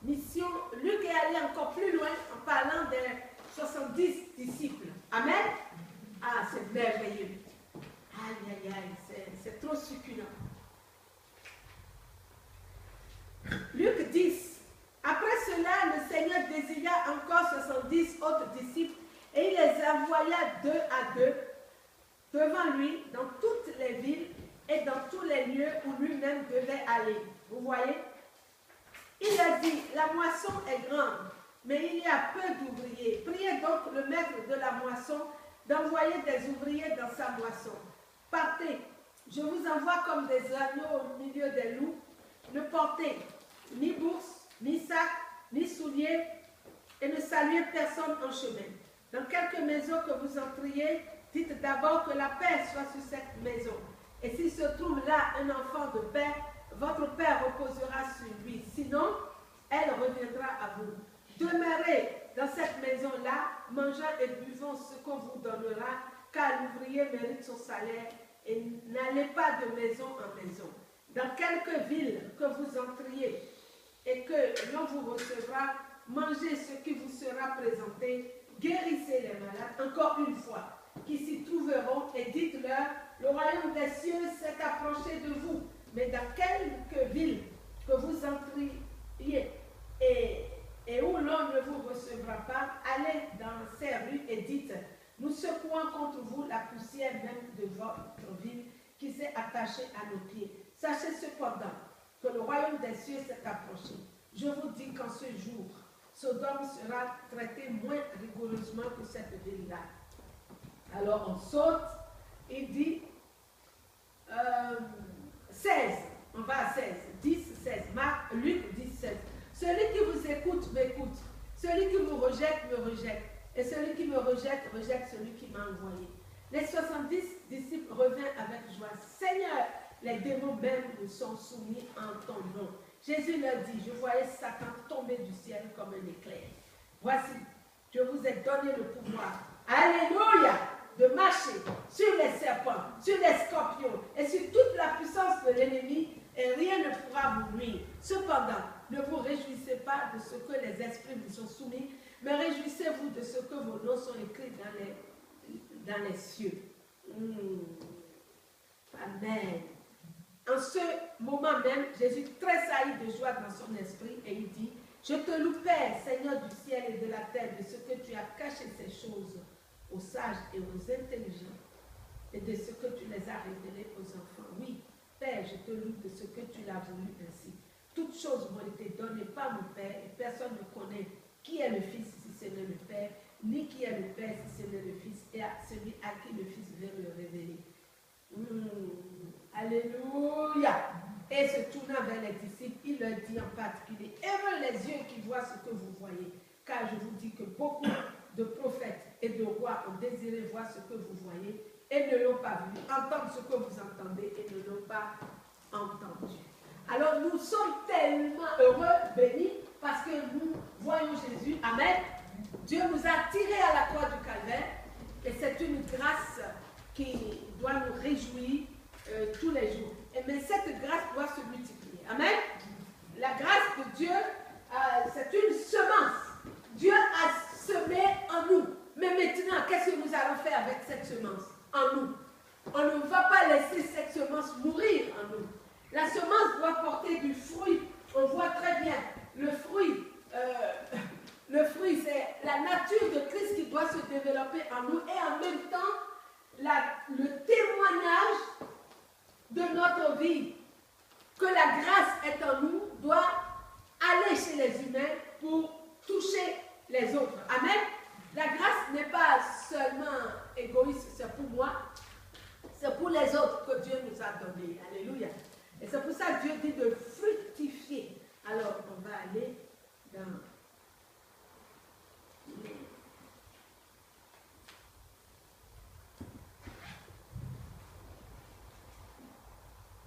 mission, Luc est allé encore plus loin en parlant des 70 disciples. Amen. Ah, c'est merveilleux. Aïe, aïe, aïe, c'est trop succulent. Luc 10. Après cela, le Seigneur désigna encore 70 autres disciples et il les envoya 2 à 2 devant lui dans toutes les villes et dans tous les lieux où lui-même devait aller. Vous voyez? Il a dit, la moisson est grande, mais il y a peu d'ouvriers. Priez donc le maître de la moisson d'envoyer des ouvriers dans sa moisson. Partez, je vous envoie comme des agneaux au milieu des loups. Ne portez ni bourse, ni sac, ni souliers, et ne saluez personne en chemin. Dans quelque maison que vous entriez, dites d'abord que la paix soit sur cette maison. Et s'il se trouve là un enfant de paix, votre Père reposera sur lui. Sinon, elle reviendra à vous. Demeurez dans cette maison-là, mangeant et buvant ce qu'on vous donnera, car l'ouvrier mérite son salaire, et n'allez pas de maison en maison. Dans quelque ville que vous entriez et que l'on vous recevra, mangez ce qui vous sera présenté, guérissez les malades, encore une fois, qui s'y trouveront, et dites-leur, le royaume des cieux s'est approché de vous. Mais dans quelque ville que vous entriez et où l'on ne vous recevra pas, allez dans ces rues et dites, nous secouons contre vous la poussière même de votre ville qui s'est attachée à nos pieds. Sachez cependant que le royaume des cieux s'est approché. Je vous dis qu'en ce jour, Sodome sera traité moins rigoureusement que cette ville-là. Alors on saute, il dit 16, on va à 16, 10, 16, Luc 10, 16. Celui qui vous écoute m'écoute, celui qui vous rejette me rejette, et celui qui me rejette rejette celui qui m'a envoyé. Les 70 disciples revinrent avec joie. Seigneur, les démons même nous sont soumis en ton nom. Jésus leur dit, je voyais Satan tomber du ciel comme un éclair. Voici, je vous ai donné le pouvoir. Alléluia! De marcher sur les serpents, sur les scorpions et sur toute la puissance de l'ennemi, et rien ne pourra vous nuire. Cependant, ne vous réjouissez pas de ce que les esprits vous sont soumis, mais réjouissez-vous de ce que vos noms sont écrits dans les cieux. Amen. En ce moment même, Jésus tressaillit de joie dans son esprit et il dit, je te loue, Père, Seigneur du ciel et de la terre, de ce que tu as caché ces choses aux sages et aux intelligents, et de ce que tu les as révélées aux enfants. Oui, Père, je te loue de ce que tu l'as voulu ainsi. Toutes choses m'ont été données par mon Père, et personne ne connaît qui est le Fils si ce n'est le Père, ni qui est le Père si ce n'est le Fils, et à celui à qui le Fils veut le révéler. Alléluia. Et se tournant vers les disciples, il leur dit en particulier, heureux les yeux qui voient ce que vous voyez, car je vous dis que beaucoup de prophètes et de rois ont désiré voir ce que vous voyez et ne l'ont pas vu, entendre ce que vous entendez et ne l'ont pas entendu. Alors nous sommes tellement heureux, bénis, parce que nous voyons Jésus. Amen. Dieu nous a tirés à la croix du calvaire et c'est une grâce qui doit nous réjouir tous les jours. Mais cette grâce doit se multiplier. Amen. La grâce de Dieu, c'est une semence. Dieu a semé en nous. Mais maintenant, qu'est-ce que nous allons faire avec cette semence en nous? On ne va pas laisser cette semence mourir en nous. La semence doit porter du fruit. On voit très bien le fruit. Le fruit, c'est la nature de Christ qui doit se développer en nous et en même temps, le témoignage de notre vie, que la grâce est en nous, doit aller chez les humains pour toucher les autres. Amen. La grâce n'est pas